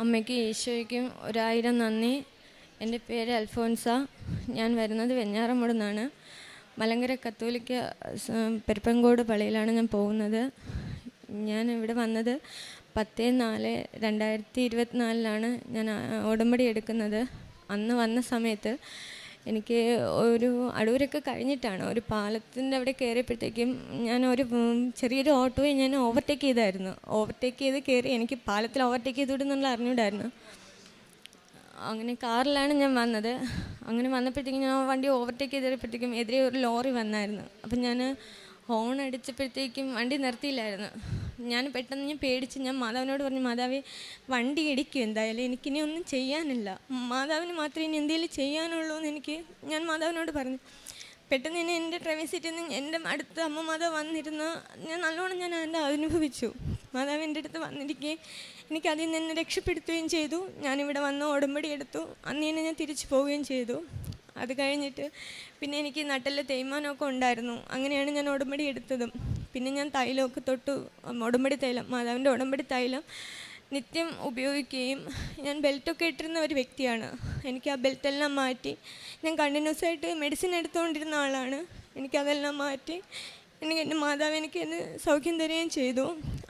അമ്മയ്ക്കും ഈശോയ്ക്കും 1000 നന്ദി. എൻ്റെ പേര് അൽഫോൻസ. ഞാൻ വരുന്നത് വെഞ്ഞാറമൂട് നിന്നാണ്. മലങ്കര കത്തോലിക്ക പെരുപ്പങ്കോട് പള്ളിയിലാണ് ഞാൻ പോകുന്നത്. ഞാൻ ഇവിടെ വന്നത് 10/4/2024 ഞാൻ ഉടമ്പടി എടുക്കുന്നത്. അന്ന് വന്ന സമയത്ത് എനിക്ക് ഒരു അടൂരൊക്കെ കഴിഞ്ഞിട്ടാണ്, ഒരു പാലത്തിൻ്റെ അവിടെ കയറിയപ്പോഴത്തേക്കും ഞാൻ ചെറിയൊരു ഓട്ടോയെ ഞാൻ ഓവർടേക്ക് ചെയ്തായിരുന്നു. ഓവർടേക്ക് ചെയ്ത് കയറി, എനിക്ക് പാലത്തിൽ ഓവർടേക്ക് ചെയ്തുവിടുന്നുള്ള അറിഞ്ഞൂടായിരുന്നു. അങ്ങനെ കാറിലാണ് ഞാൻ വന്നത്. അങ്ങനെ വന്നപ്പോഴത്തേക്കും ഞാൻ വണ്ടി ഓവർടേക്ക് ചെയ്തപ്പോഴത്തേക്കും എതിരെ ഒരു ലോറി വന്നായിരുന്നു. അപ്പം ഞാൻ ഹോൺ അടിച്ചപ്പോഴത്തേക്കും വണ്ടി നിർത്തിയില്ലായിരുന്നു. ഞാൻ പെട്ടെന്ന് പേടിച്ച് ഞാൻ മാതാവിനോട് പറഞ്ഞു, മാതാവേ വണ്ടി ഇടിക്കും, എന്തായാലും എനിക്കിനി ഒന്നും ചെയ്യാനില്ല, മാതാവിന് മാത്രമേ ഇനി എന്തെങ്കിലും ചെയ്യാനുള്ളൂ എന്ന് ഞാൻ മാതാവിനോട് പറഞ്ഞു. പെട്ടെന്ന് തന്നെ എൻ്റെ ഡ്രൈവിംഗ് സീറ്റിൽ നിന്ന് എൻ്റെ അടുത്ത് അമ്മ മാതാവ് വന്നിരുന്ന് നല്ലോണം ഞാൻ അതിൻ്റെ അനുഭവിച്ചു. മാതാവ് എൻ്റെ അടുത്ത് വന്നിരിക്കുകയും എനിക്കതിൽ നിന്ന് എന്നെ രക്ഷപ്പെടുത്തുകയും ചെയ്തു. ഞാനിവിടെ വന്ന് ഉടമ്പടി എടുത്തു. അന്ന് തന്നെ ഞാൻ തിരിച്ചു പോവുകയും ചെയ്തു. അത് കഴിഞ്ഞിട്ട് പിന്നെ എനിക്ക് നട്ടിൽ തേയ്മാനമൊക്കെ ഉണ്ടായിരുന്നു. അങ്ങനെയാണ് ഞാൻ ഉടമ്പടി എടുത്തതും. പിന്നെ ഞാൻ തൈലമൊക്കെ തൊട്ടു, ഉടമ്പടി തൈലം, മാതാവിൻ്റെ ഉടമ്പടി തൈലം നിത്യം ഉപയോഗിക്കുകയും, ഞാൻ ബെൽറ്റൊക്കെ ഇട്ടിരുന്ന ഒരു വ്യക്തിയാണ്. എനിക്ക് ആ ബെൽറ്റെല്ലാം മാറ്റി, ഞാൻ കണ്ടിന്യൂസ് ആയിട്ട് മെഡിസിൻ എടുത്തുകൊണ്ടിരുന്ന ആളാണ്. എനിക്കതെല്ലാം മാറ്റി എൻ്റെ മാതാവ് എനിക്ക് എന്നെ സൗഖ്യം തരികയും ചെയ്തു.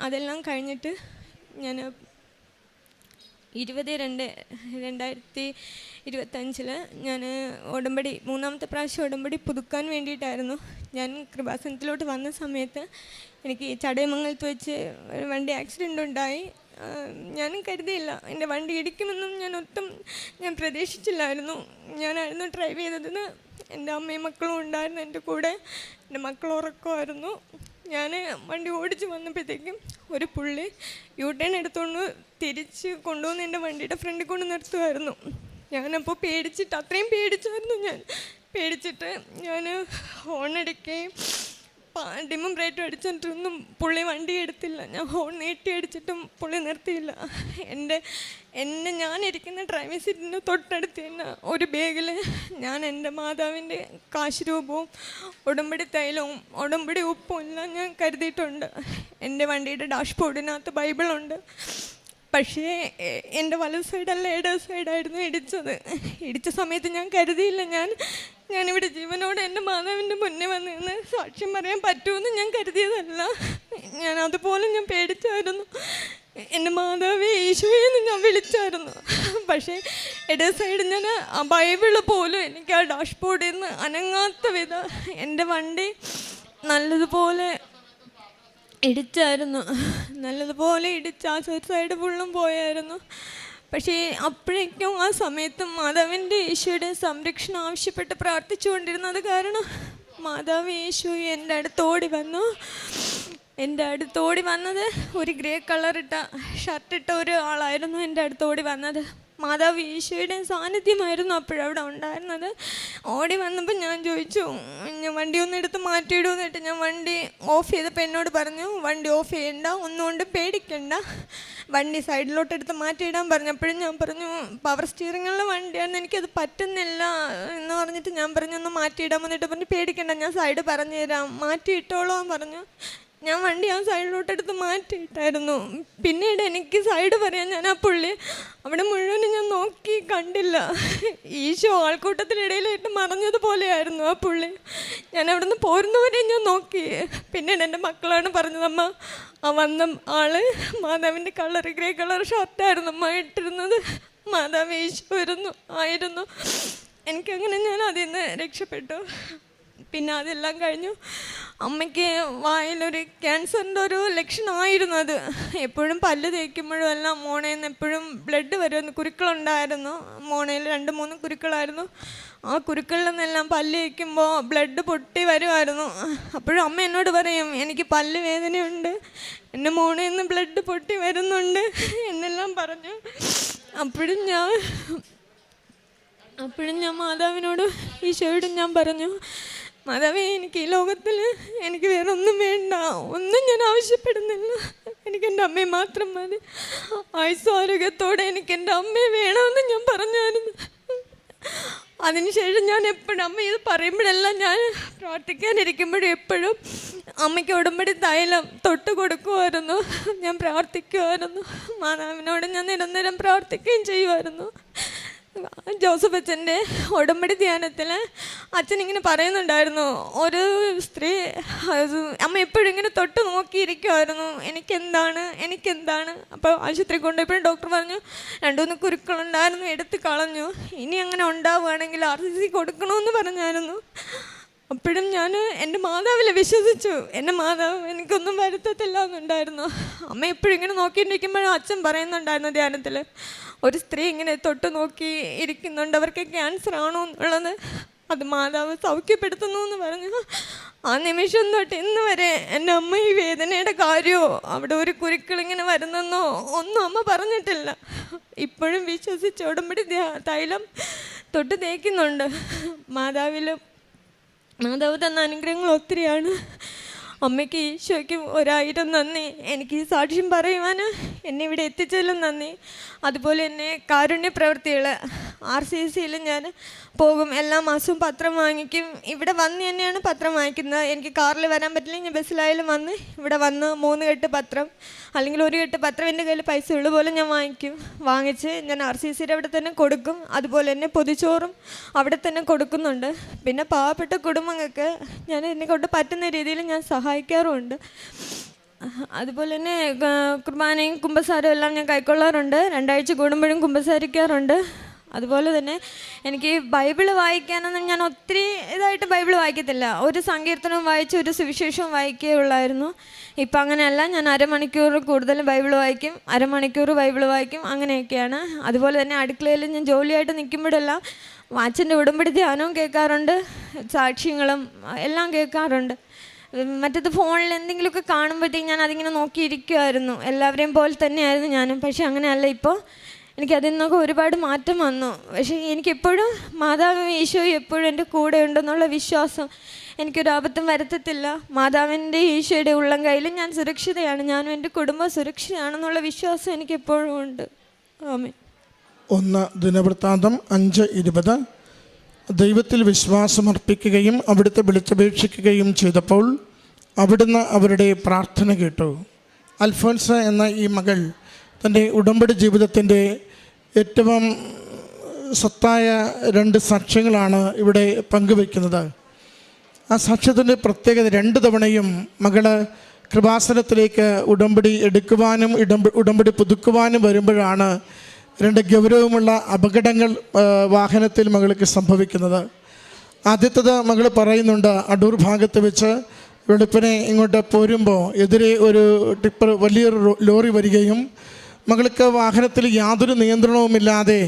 അതെല്ലാം കഴിഞ്ഞിട്ട് ഞാൻ 20/2/2025 ഞാൻ ഉടമ്പടി 3ാമത്തെ പ്രാവശ്യം ഉടമ്പടി പുതുക്കാൻ വേണ്ടിയിട്ടായിരുന്നു. ഞാൻ കൃപാസനത്തിലോട്ട് വന്ന സമയത്ത് എനിക്ക് ചടയമംഗലത്ത് വെച്ച് ഒരു വണ്ടി ആക്സിഡൻ്റ് ഉണ്ടായി. ഞാനും കരുതിയില്ല, എൻ്റെ വണ്ടി ഇടിക്കുമെന്നും ഞാൻ പ്രതീക്ഷിച്ചില്ലായിരുന്നു. ഞാനായിരുന്നു ഡ്രൈവ് ചെയ്തതെന്ന്. എൻ്റെ അമ്മയും മക്കളും ഉണ്ടായിരുന്നു എൻ്റെ കൂടെ. എൻ്റെ മക്കൾ ഉറക്കമായിരുന്നു. ഞാൻ വണ്ടി ഓടിച്ച് വന്നപ്പോഴത്തേക്കും ഒരു പുള്ളി യു-ടേൺ എടുത്തുകൊണ്ട് തിരിച്ച് കൊണ്ടുവന്ന് എൻ്റെ വണ്ടിയുടെ ഫ്രണ്ടിൽ കൊണ്ട് നിർത്തുമായിരുന്നു. ഞാനപ്പോൾ അത്രയും പേടിച്ചായിരുന്നു. പേടിച്ചിട്ട് ഞാൻ ഹോൺ അടിക്കുകയും ഡിമ്മും ബ്രേറ്റും അടിച്ചിട്ടൊന്നും പുള്ളി വണ്ടി എടുത്തില്ല. ഞാൻ ഹോൺ നീട്ടി അടിച്ചിട്ടും പുള്ളി നിർത്തിയില്ല. ഞാനിരിക്കുന്ന ഡ്രൈവിംഗ് സീറ്റിന് തൊട്ടടുത്ത് തന്നെ ഒരു ബാഗിൽ ഞാൻ എൻ്റെ മാതാവിൻ്റെ കാശ് രൂപവും ഉടമ്പടി തൈലവും ഉടമ്പടി ഉപ്പും എല്ലാം ഞാൻ കരുതിയിട്ടുണ്ട്. എൻ്റെ വണ്ടിയുടെ ഡാഷ്ബോർഡിനകത്ത് ബൈബിളുണ്ട്. പക്ഷേ എൻ്റെ വലത് സൈഡല്ല, ഇടത് സൈഡായിരുന്നു ഇടിച്ചത്. ഇടിച്ച സമയത്ത് ഞാൻ കരുതിയില്ല ഞാനിവിടെ ജീവനോടെ എൻ്റെ മാതാവിൻ്റെ മുന്നേ വന്ന് നിന്ന് സാക്ഷ്യം പറയാൻ പറ്റുമെന്ന് ഞാൻ കരുതിയതല്ല. അതുപോലെ ഞാൻ പേടിച്ചായിരുന്നു. എൻ്റെ മാതാവേ ഈശോയെന്ന് ഞാൻ വിളിച്ചായിരുന്നു. പക്ഷേ ഇടത് സൈഡ് ഞാൻ ആ ബൈബിള് പോലും എനിക്ക് ആ ഡാഷ്ബോർഡിൽ നിന്ന് അനങ്ങാത്ത വിധം എൻ്റെ വണ്ടി നല്ലതുപോലെ ഇടിച്ചായിരുന്നു. നല്ലതുപോലെ ഇടിച്ച് ആ സൈഡ് ഫുള്ളും പോയായിരുന്നു. പക്ഷേ അപ്പോഴേക്കും ആ സമയത്തും മാതാവിൻ്റെ ഈശോയുടെ സംരക്ഷണം ആവശ്യപ്പെട്ട് പ്രാർത്ഥിച്ചുകൊണ്ടിരുന്നത് കാരണം മാതാവ് ഈശോ എൻ്റെ അടുത്തോടി വന്നു. എൻ്റെ അടുത്തോടി വന്നത് ഒരു ഗ്രേ കളറിട്ട ഷർട്ടിട്ട ഒരാളായിരുന്നു എൻ്റെ അടുത്തോടി വന്നത്. മാതാവ് ഈശോയുടെ സാന്നിധ്യമായിരുന്നു അപ്പോഴവിടെ ഉണ്ടായിരുന്നത്. ഓടി വന്നപ്പോൾ ഞാൻ ചോദിച്ചു, ഞാൻ വണ്ടി ഒന്ന് എടുത്ത് മാറ്റിയിടുമെന്നിട്ട് ഞാൻ വണ്ടി ഓഫ് ചെയ്തപ്പോൾ എന്നോട് പറഞ്ഞു, വണ്ടി ഓഫ് ചെയ്യണ്ട, ഒന്നുകൊണ്ട് പേടിക്കണ്ട, വണ്ടി സൈഡിലോട്ട് എടുത്ത് മാറ്റിയിടാൻ പറഞ്ഞപ്പോഴും ഞാൻ പറഞ്ഞു, പവർ സ്റ്റിയറിങ്ങുള്ള വണ്ടിയാണെന്ന് എനിക്കത് പറ്റുന്നില്ല എന്ന് പറഞ്ഞിട്ട് ഞാൻ പറഞ്ഞു, ഒന്ന് മാറ്റിയിടാൻ വന്നിട്ട് പറഞ്ഞു, പേടിക്കണ്ട, ഞാൻ സൈഡ് പറഞ്ഞു തരാം, മാറ്റിയിട്ടോളോ എന്ന് പറഞ്ഞു. ഞാൻ വണ്ടി ആ സൈഡിലോട്ടെടുത്ത് മാറ്റിയിട്ടായിരുന്നു. പിന്നീട് എനിക്ക് സൈഡ് പറയാൻ ഞാൻ ആ പുള്ളി അവിടെ മുഴുവനും ഞാൻ നോക്കി കണ്ടില്ല. ഈശോ ആൾക്കൂട്ടത്തിനിടയിലായിട്ട് മറഞ്ഞതുപോലെയായിരുന്നു ആ പുള്ളി. ഞാൻ അവിടെ നിന്ന് പോരുന്നവരെയും ഞാൻ നോക്കി. പിന്നീട് എൻ്റെ മക്കളാണ് പറഞ്ഞത്, അമ്മ ആ വന്ന ആള് മാതാവിൻ്റെ ഗ്രേ കളർ ഷർട്ടായിരുന്നു അമ്മ ഇട്ടിരുന്നത്, മാതാവ് ഈശോ ആയിരുന്നു. എനിക്കങ്ങനെ ഞാൻ അതിൽ നിന്ന് രക്ഷപ്പെട്ടു. പിന്നെ അതെല്ലാം കഴിഞ്ഞു. അമ്മയ്ക്ക് വായിലൊരു ക്യാൻസറിൻ്റെ ഒരു ലക്ഷണമായിരുന്നു അത്. എപ്പോഴും പല്ല് തേക്കുമ്പോഴും എല്ലാം മോണയിൽ നിന്ന് എപ്പോഴും ബ്ലഡ് വരുമായിരുന്നു. കുരുക്കളുണ്ടായിരുന്നു, മോണയിൽ 2-3 കുരുക്കളായിരുന്നു. ആ കുരുക്കളിൽ നിന്നെല്ലാം പല്ല് തേക്കുമ്പോൾ ബ്ലഡ് പൊട്ടി വരുമായിരുന്നു. അപ്പോഴും അമ്മ എന്നോട് പറയും, എനിക്ക് പല്ല് വേദനയുണ്ട്, എൻ്റെ മോണയിൽ നിന്ന് ബ്ലഡ് പൊട്ടി വരുന്നുണ്ട് എന്നെല്ലാം പറഞ്ഞു. അപ്പോഴും ഞാൻ മാതാവിനോട് ഈശോയോടും ഞാൻ പറഞ്ഞു, മാതാവേ എനിക്ക് ഈ ലോകത്തിൽ എനിക്ക് വേറെ ഒന്നും വേണ്ട, ഒന്നും ഞാൻ ആവശ്യപ്പെടുന്നില്ല, എനിക്ക് എൻ്റെ അമ്മയെ മാത്രം മതി, ആയുസ്സാരോഗ്യത്തോടെ എനിക്ക് എൻ്റെ അമ്മയെ വേണമെന്ന് ഞാൻ പറഞ്ഞായിരുന്നു. അതിനുശേഷം ഞാൻ എപ്പോഴും അമ്മ ഇത് പറയുമ്പോഴെല്ലാം ഞാൻ പ്രാർത്ഥിക്കാനിരിക്കുമ്പോഴും എപ്പോഴും അമ്മയ്ക്ക് ഉടമ്പടി തൈലം തൊട്ട് കൊടുക്കുമായിരുന്നു. ഞാൻ പ്രാർത്ഥിക്കുമായിരുന്നു. മാതാവിനോട് ഞാൻ നിരന്തരം പ്രാർത്ഥിക്കുകയും ചെയ്യുമായിരുന്നു. ജോസഫ് അച്ഛൻ്റെ ഉടമ്പടി ധ്യാനത്തിൽ അച്ഛൻ ഇങ്ങനെ പറയുന്നുണ്ടായിരുന്നു, ഒരു സ്ത്രീ അമ്മ എപ്പോഴും ഇങ്ങനെ തൊട്ട് നോക്കിയിരിക്കുമായിരുന്നു, എനിക്കെന്താണ്. അപ്പോൾ ആശുപത്രി കൊണ്ടുപോയപ്പോഴും ഡോക്ടർ പറഞ്ഞു 2-3 കുരുക്കളുണ്ടായിരുന്നു, എടുത്ത് കളഞ്ഞു, ഇനി അങ്ങനെ ഉണ്ടാവുകയാണെങ്കിൽ RCC കൊടുക്കണമെന്ന് പറഞ്ഞായിരുന്നു. അപ്പോഴും ഞാൻ എൻ്റെ മാതാവിൽ വിശ്വസിച്ചു. എൻ്റെ മാതാവ് എനിക്കൊന്നും വരുത്തത്തില്ല എന്നുണ്ടായിരുന്നു. അമ്മ എപ്പോഴും ഇങ്ങനെ നോക്കിയിരിക്കുമ്പോഴും അച്ഛൻ പറയുന്നുണ്ടായിരുന്നു ധ്യാനത്തിൽ, ഒരു സ്ത്രീ ഇങ്ങനെ തൊട്ട് നോക്കി ഇരിക്കുന്നുണ്ട്, അവർക്ക് ക്യാൻസർ ആണോ എന്നുള്ളത്, അത് മാതാവ് സൗഖ്യപ്പെടുത്തുന്നു എന്ന് പറഞ്ഞു. ആ നിമിഷം തൊട്ട് ഇന്ന് വരെ എൻ്റെ അമ്മ ഈ വേദനയുടെ കാര്യമോ അവിടെ ഒരു കുരുക്കളിങ്ങനെ വരുന്നെന്നോ ഒന്നും അമ്മ പറഞ്ഞിട്ടില്ല. ഇപ്പോഴും വിശ്വസിച്ച് ഉടമ്പടി തൈലം തൊട്ട് തേക്കുന്നുണ്ട്. മാതാവ് തന്ന അനുഗ്രഹങ്ങൾ ഒത്തിരിയാണ്. അമ്മയ്ക്ക് ഈശോയ്ക്കും 1000 നന്ദി. എനിക്ക് ഈ സാക്ഷ്യം പറയുവാൻ എന്നെ ഇവിടെ എത്തിച്ചതിലും നന്ദി. അതുപോലെ തന്നെ കാരുണ്യ പ്രവൃത്തികൾ RCCയിൽ ഞാൻ പോകും, എല്ലാ മാസവും പത്രം വാങ്ങിക്കും. ഇവിടെ വന്ന് തന്നെയാണ് പത്രം വാങ്ങിക്കുന്നത്. എനിക്ക് കാറിൽ വരാൻ പറ്റില്ലെങ്കിൽ ഞാൻ ബസ്സിലായാലും ഇവിടെ വന്ന് 3 കെട്ട് പത്രം അല്ലെങ്കിൽ 1 കെട്ട് പത്രം എൻ്റെ കയ്യിൽ പൈസ ഉള്ള പോലെ ഞാൻ വാങ്ങിച്ച് ഞാൻ RCCയുടെ അവിടെ തന്നെ കൊടുക്കും. അതുപോലെ തന്നെ പൊതിച്ചോറും അവിടെ തന്നെ കൊടുക്കുന്നുണ്ട്. പിന്നെ പാവപ്പെട്ട കുടുംബങ്ങൾക്ക് ഞാൻ എന്നെ കൊണ്ട് പറ്റുന്ന രീതിയിൽ ഞാൻ സഹായിക്കാറുമുണ്ട്. അതുപോലെ തന്നെ കുർബാനയും കുമ്പസാരവും എല്ലാം ഞാൻ കൈക്കൊള്ളാറുണ്ട്. 2 ആഴ്ച കൂടുമ്പോഴും കുമ്പസാരിക്കാറുണ്ട്. അതുപോലെ തന്നെ എനിക്ക് ബൈബിള് വായിക്കാനൊന്നും ഞാൻ ഒത്തിരി ഇതായിട്ട് ബൈബിൾ വായിക്കത്തില്ല. ഒരു സങ്കീർത്തനവും വായിച്ച് ഒരു സുവിശേഷവും വായിക്കുകയുള്ളായിരുന്നു. ഇപ്പം അങ്ങനെയല്ല, ഞാൻ അരമണിക്കൂർ കൂടുതലും ബൈബിൾ വായിക്കും, അരമണിക്കൂർ ബൈബിൾ വായിക്കും, അങ്ങനെയൊക്കെയാണ്. അതുപോലെ തന്നെ അടുക്കളയിൽ ഞാൻ ജോലിയായിട്ട് നിൽക്കുമ്പോഴെല്ലാം അച്ഛൻ്റെ ഉടമ്പടി ധ്യാനവും കേൾക്കാറുണ്ട്, സാക്ഷ്യങ്ങളും എല്ലാം കേൾക്കാറുണ്ട്. മറ്റേത് ഫോണിൽ എന്തെങ്കിലുമൊക്കെ കാണുമ്പോഴത്തേക്ക് ഞാൻ അതിങ്ങനെ നോക്കിയിരിക്കുമായിരുന്നു. എല്ലാവരെയും പോലെ തന്നെയായിരുന്നു ഞാനും. പക്ഷെ അങ്ങനെയല്ല, ഇപ്പോൾ എനിക്കതിൽ നിന്നൊക്കെ ഒരുപാട് മാറ്റം വന്നു. പക്ഷേ എനിക്കെപ്പോഴും മാതാവും ഈശോയും എപ്പോഴും എൻ്റെ കൂടെ ഉണ്ടെന്നുള്ള വിശ്വാസം, എനിക്കൊരു അബദ്ധം വരുത്തത്തില്ല. മാതാവിൻ്റെ ഈശോയുടെ ഉള്ളം കയ്യിൽ ഞാൻ സുരക്ഷിതയാണ്, ഞാനും എൻ്റെ കുടുംബം സുരക്ഷിതയാണെന്നുള്ള വിശ്വാസം എനിക്കെപ്പോഴും ഉണ്ട്. ആമേൻ. 1 ദിനവൃത്താന്തം 5:20. ദൈവത്തിൽ വിശ്വാസമർപ്പിക്കുകയും അവിടുത്തെ വിളിച്ചപേക്ഷിക്കുകയും ചെയ്തപ്പോൾ അവിടുന്ന് അവരുടെ പ്രാർത്ഥന കേട്ടു. അൽഫോൻസ എന്ന ഈ മകൾ തൻ്റെ ഉടമ്പടി ജീവിതത്തിൻ്റെ ഏറ്റവും സത്തായ 2 സാക്ഷ്യങ്ങളാണ് ഇവിടെ പങ്കുവയ്ക്കുന്നത്. ആ സാക്ഷ്യത്തിൻ്റെ പ്രത്യേകത, 2 തവണയും മകൾ കൃപാസനത്തിലേക്ക് ഉടമ്പടി എടുക്കുവാനും ഉടമ്പടി പുതുക്കുവാനും വരുമ്പോഴാണ് 2 ഗൗരവമുള്ള അപകടങ്ങൾ വാഹനത്തിൽ മകൾക്ക് സംഭവിക്കുന്നത്. ആദ്യത്തേത് മകൾ പറയുന്നുണ്ട്, അടൂർ ഭാഗത്ത് വെച്ച് വെളുപ്പിനെ ഇങ്ങോട്ട് പോരുമ്പോൾ എതിരെ ഒരു ടിപ്പർ വലിയൊരു ലോറി വരികയും മകൾക്ക് വാഹനത്തിൽ യാതൊരു നിയന്ത്രണവുമില്ലാതെ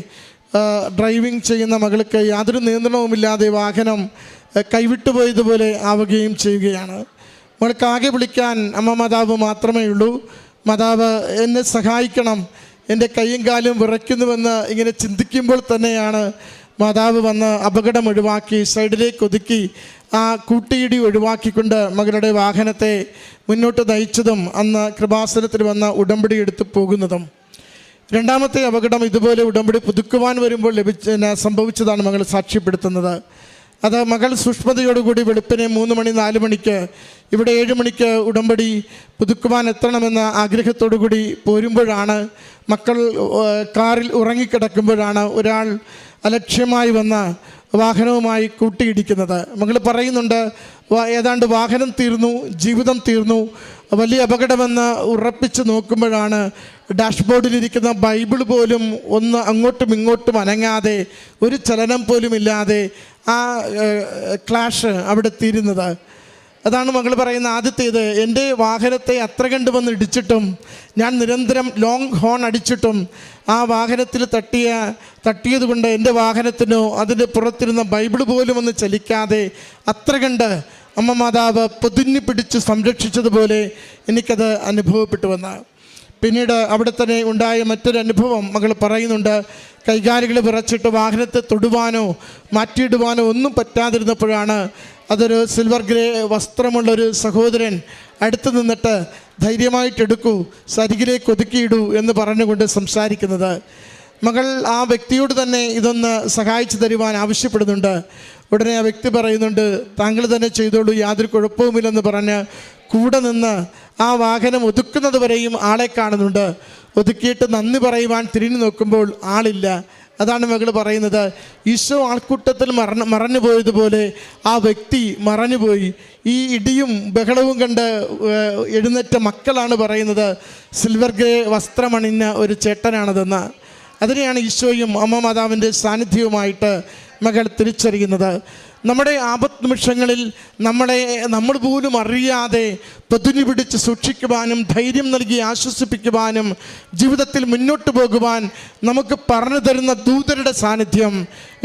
ഡ്രൈവിംഗ് ചെയ്യുന്ന മകൾക്ക് യാതൊരു നിയന്ത്രണവുമില്ലാതെ വാഹനം കൈവിട്ടുപോയതുപോലെ ആവുകയും ചെയ്യുകയാണ്. മകൾക്ക് ആകെ വിളിക്കാൻ അമ്മ മാതാവ് മാത്രമേ ഉള്ളൂ. മാതാവ് എന്നെ സഹായിക്കണം, എൻ്റെ കൈയും കാലും വിറയ്ക്കുന്നുവെന്ന് ഇങ്ങനെ ചിന്തിക്കുമ്പോൾ തന്നെയാണ് മാതാവ് വന്ന് അപകടം ഒഴിവാക്കി സൈഡിലേക്ക് ഒതുക്കി ആ കൂട്ടിയിടി ഒഴിവാക്കിക്കൊണ്ട് മകളുടെ വാഹനത്തെ മുന്നോട്ട് നയിച്ചതും അന്ന് കൃപാസനത്തിൽ വന്ന ഉടമ്പടി എടുത്ത് പോകുന്നതും. 2ാമത്തെ അപകടം ഇതുപോലെ ഉടമ്പടി പുതുക്കുവാൻ വരുമ്പോൾ സംഭവിച്ചതാണ് മകൾ സാക്ഷ്യപ്പെടുത്തുന്നത്. അത് മകൾ സൂക്ഷ്മതയോടുകൂടി വെളുപ്പിനെ 3 മണി 4 മണിക്ക് ഇവിടെ 7 മണിക്ക് ഉടമ്പടി പുതുക്കുവാൻ എത്തണമെന്ന ആഗ്രഹത്തോടു കൂടി പോരുമ്പോഴാണ് മക്കൾ കാറിൽ ഉറങ്ങിക്കിടക്കുമ്പോഴാണ് ഒരാൾ അലക്ഷ്യമായി വന്ന് വാഹനവുമായി കൂട്ടിയിടിക്കുന്നത്. മകൾ പറയുന്നുണ്ട്, ഏതാണ്ട് വാഹനം തീർന്നു, ജീവിതം തീർന്നു, വലിയ അപകടമെന്ന് ഉറപ്പിച്ച് നോക്കുമ്പോഴാണ് ഡാഷ്ബോർഡിലിരിക്കുന്ന ബൈബിൾ പോലും ഒന്ന് അങ്ങോട്ടും ഇങ്ങോട്ടും അനങ്ങാതെ ഒരു ചലനം പോലും ഇല്ലാതെ ആ ക്ലാഷ് അവിടെ തീരുന്നത്. അതാണ് മകൾ പറയുന്ന ആദ്യത്തേത്. എൻ്റെ വാഹനത്തെ അത്ര കണ്ട് വന്ന് ഇടിച്ചിട്ടും ഞാൻ നിരന്തരം ലോങ് ഹോൺ അടിച്ചിട്ടും ആ വാഹനത്തിൽ തട്ടിയത് കൊണ്ട് എൻ്റെ വാഹനത്തിനോ അതിൻ്റെ പുറത്തിരുന്ന ബൈബിൾ പോലും ഒന്ന് ചലിക്കാതെ അത്ര കണ്ട് അമ്മ മാതാവ് പൊതിഞ്ഞു പിടിച്ച് സംരക്ഷിച്ചതുപോലെ എനിക്കത് അനുഭവപ്പെട്ടുവെന്ന്. പിന്നീട് അവിടെ തന്നെ ഉണ്ടായ മറ്റൊരു അനുഭവം മകൾ പറയുന്നുണ്ട്. കൈകാലുകൾ വിറച്ചിട്ട് വാഹനത്തെ തൊടുവാനോ മാറ്റിയിടുവാനോ ഒന്നും പറ്റാതിരുന്നപ്പോഴാണ് അതൊരു സിൽവർ ഗ്രേ വസ്ത്രമുള്ളൊരു സഹോദരൻ അടുത്ത് നിന്നിട്ട് ധൈര്യമായിട്ടെടുക്കൂ, സരികിലേക്ക് ഒതുക്കിയിടൂ എന്ന് പറഞ്ഞുകൊണ്ട് സംസാരിക്കുന്നത്. മകൾ ആ വ്യക്തിയോട് തന്നെ ഇതൊന്ന് സഹായിച്ചു തരുവാൻ ആവശ്യപ്പെടുന്നുണ്ട്. ഉടനെ ആ വ്യക്തി പറയുന്നുണ്ട്, താങ്കൾ തന്നെ ചെയ്തോളൂ, യാതൊരു കുഴപ്പവുമില്ലെന്ന് പറഞ്ഞ് കൂടെ നിന്ന് ആ വാഹനം ഒതുക്കുന്നത് വരെയും ആളെ കാണുന്നുണ്ട്. ഒതുക്കിയിട്ട് നന്ദി പറയുവാൻ തിരിഞ്ഞു നോക്കുമ്പോൾ ആളില്ല. അതാണ് മകൾ പറയുന്നത്, ഈശോ ആൾക്കൂട്ടത്തിൽ മറഞ്ഞു പോയതുപോലെ ആ വ്യക്തി മറഞ്ഞുപോയി. ഈ ഇടിയും ബഹളവും കണ്ട് എഴുന്നേറ്റ മക്കളാണ് പറയുന്നത്, സിൽവർ ഗ്രേ വസ്ത്രമണിഞ്ഞ ഒരു ചേട്ടനാണതെന്ന്. അതിനെയാണ് ഈശോയും അമ്മ മാതാവിൻ്റെ സാന്നിധ്യവുമായിട്ട് മകൾ തിരിച്ചറിയുന്നത്. നമ്മുടെ ആപത്ത് നിമിഷങ്ങളിൽ നമ്മൾ പോലും അറിയാതെ പൊതിഞ്ഞു പിടിച്ച് സൂക്ഷിക്കുവാനും ധൈര്യം നൽകി ആശ്വസിപ്പിക്കുവാനും ജീവിതത്തിൽ മുന്നോട്ട് പോകുവാൻ നമുക്ക് പറഞ്ഞു തരുന്ന ദൂതരുടെ സാന്നിധ്യം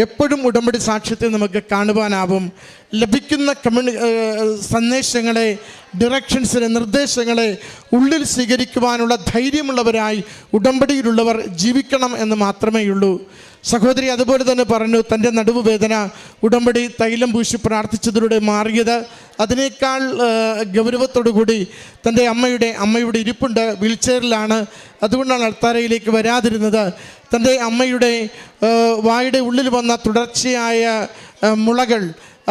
എപ്പോഴും ഉടമ്പടി സാക്ഷ്യത്തിൽ നമുക്ക് കാണുവാനാവും. ലഭിക്കുന്ന സന്ദേശങ്ങളെ, ഡിറക്ഷൻസിനെ, നിർദ്ദേശങ്ങളെ ഉള്ളിൽ സ്വീകരിക്കുവാനുള്ള ധൈര്യമുള്ളവരായി ഉടമ്പടിയിലുള്ളവർ ജീവിക്കണം എന്ന് മാത്രമേ ഉള്ളൂ. സഹോദരി അതുപോലെ തന്നെ പറഞ്ഞു, തൻ്റെ നടുവുവേദന ഉടമ്പടി തൈലം പൂശി പ്രാർത്ഥിച്ചതിലൂടെ മാറിയത്. അതിനേക്കാൾ ഗൗരവത്തോടുകൂടി തൻ്റെ അമ്മയുടെ ഇരിപ്പുണ്ട്, വീൽചെയറിലാണ്, അതുകൊണ്ടാണ് അൾത്താരയിലേക്ക് വരാതിരുന്നത്. തൻ്റെ അമ്മയുടെ വായുടെ ഉള്ളിൽ വന്ന തുടർച്ചയായ മുളകൾ,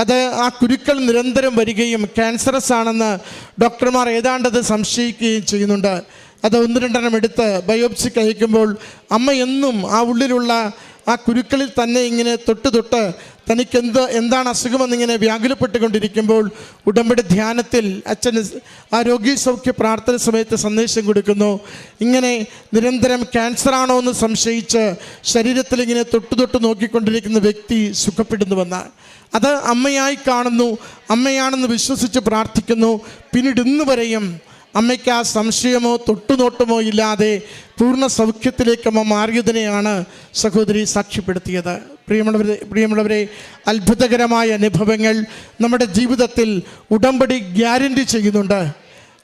അത് ആ കുരുക്കൾ നിരന്തരം വരികയും ക്യാൻസറസ് ആണെന്ന് ഡോക്ടർമാർ ഏതാണ്ടത് സംശയിക്കുകയും ചെയ്യുന്നുണ്ട്. അത് 1-2 എടുത്ത് ബയോപ്സിക്ക് അയക്കുമ്പോൾ അമ്മ എന്നും ആ ഉള്ളിലുള്ള ആ കുരുക്കളിൽ തന്നെ ഇങ്ങനെ തൊട്ട് തനിക്ക് എന്താണ് അസുഖമെന്നിങ്ങനെ വ്യാകുലപ്പെട്ടുകൊണ്ടിരിക്കുമ്പോൾ ഉടമ്പടി ധ്യാനത്തിൽ അച്ഛന് ആരോഗ്യ സൗഖ്യ പ്രാർത്ഥന സമയത്ത് സന്ദേശം കൊടുക്കുന്നു. ഇങ്ങനെ നിരന്തരം ക്യാൻസറാണോ എന്ന് സംശയിച്ച് ശരീരത്തിൽ ഇങ്ങനെ തൊട്ട് നോക്കിക്കൊണ്ടിരിക്കുന്ന വ്യക്തി സുഖപ്പെടുന്നുവെന്ന്. അത് അമ്മയായി കാണുന്നു, അമ്മയാണെന്ന് വിശ്വസിച്ച് പ്രാർത്ഥിക്കുന്നു. പിന്നീട് ഇന്ന് വരെയും അമ്മയ്ക്ക് ആ സംശയമോ തൊട്ടുനോട്ടമോ ഇല്ലാതെ പൂർണ്ണ സൗഖ്യത്തിലേക്ക് അമ്മ മാറിയതിനെയാണ് സഹോദരി സാക്ഷ്യപ്പെടുത്തിയത്. പ്രിയമുള്ളവരെ, അത്ഭുതകരമായ അനുഭവങ്ങൾ നമ്മുടെ ജീവിതത്തിൽ ഉടമ്പടി ഗ്യാരണ്ടി ചെയ്യുന്നുണ്ട്.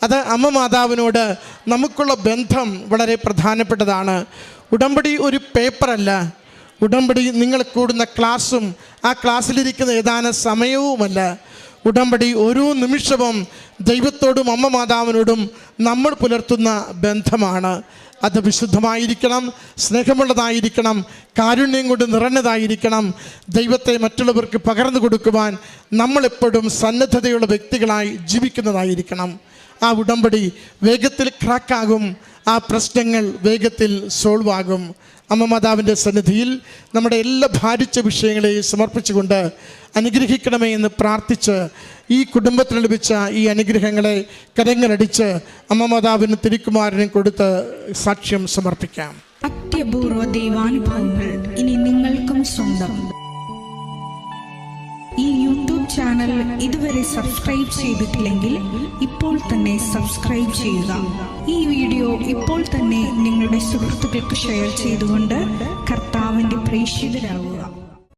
അത് അമ്മ മാതാവിനോട് നമുക്കുള്ള ബന്ധം വളരെ പ്രധാനപ്പെട്ടതാണ്. ഉടമ്പടി ഒരു പേപ്പറല്ല. ഉടമ്പടി നിങ്ങൾ കൂടുന്ന ക്ലാസ്സും ആ ക്ലാസ്സിലിരിക്കുന്ന ഏതാനും സമയവുമല്ല. ഉടമ്പടി ഓരോ നിമിഷവും ദൈവത്തോടും അമ്മ മാതാവിനോടും നമ്മൾ പുലർത്തുന്ന ബന്ധമാണ്. അത് വിശുദ്ധമായിരിക്കണം, സ്നേഹമുള്ളതായിരിക്കണം, കാരുണ്യം കൊണ്ട് നിറഞ്ഞതായിരിക്കണം. ദൈവത്തെ മറ്റുള്ളവർക്ക് പകർന്നു കൊടുക്കുവാൻ നമ്മളെപ്പോഴും സന്നദ്ധതയുള്ള വ്യക്തികളായി ജീവിക്കുന്നതായിരിക്കണം. ആ ഉടമ്പടി വേഗത്തിൽ ക്രാക്കാകും, ആ പ്രശ്നങ്ങൾ വേഗത്തിൽ സോൾവ് ആകും. അമ്മ മാതാവിൻ്റെ സന്നിധിയിൽ നമ്മുടെ എല്ലാ ഭാരിച്ച വിഷയങ്ങളെയും സമർപ്പിച്ചുകൊണ്ട് അനുഗ്രഹിക്കണമേ എന്ന് പ്രാർത്ഥിച്ച് ഈ കുടുംബത്തിന് ലഭിച്ച ഈ അനുഗ്രഹങ്ങളെ കരങ്ങളടിച്ച് അമ്മ മാതാവിന് തിരുക്കുമാരനും കൊടുത്ത് സാക്ഷ്യം സമർപ്പിക്കാം. അത്യപൂർവ ദൈവാനുഭവങ്ങൾ ഇനി നിങ്ങൾക്കും സ്വന്തം. ഈ യൂട്യൂബ് ചാനൽ ഇതുവരെ സബ്സ്ക്രൈബ് ചെയ്തിട്ടില്ലെങ്കിൽ ഇപ്പോൾ തന്നെ സബ്സ്ക്രൈബ് ചെയ്യുക. ഈ വീഡിയോ ഇപ്പോൾ തന്നെ നിങ്ങളുടെ സുഹൃത്തുക്കൾക്ക് ഷെയർ ചെയ്തുകൊണ്ട് കർത്താവിൻ്റെ പ്രേക്ഷിതരാകുക.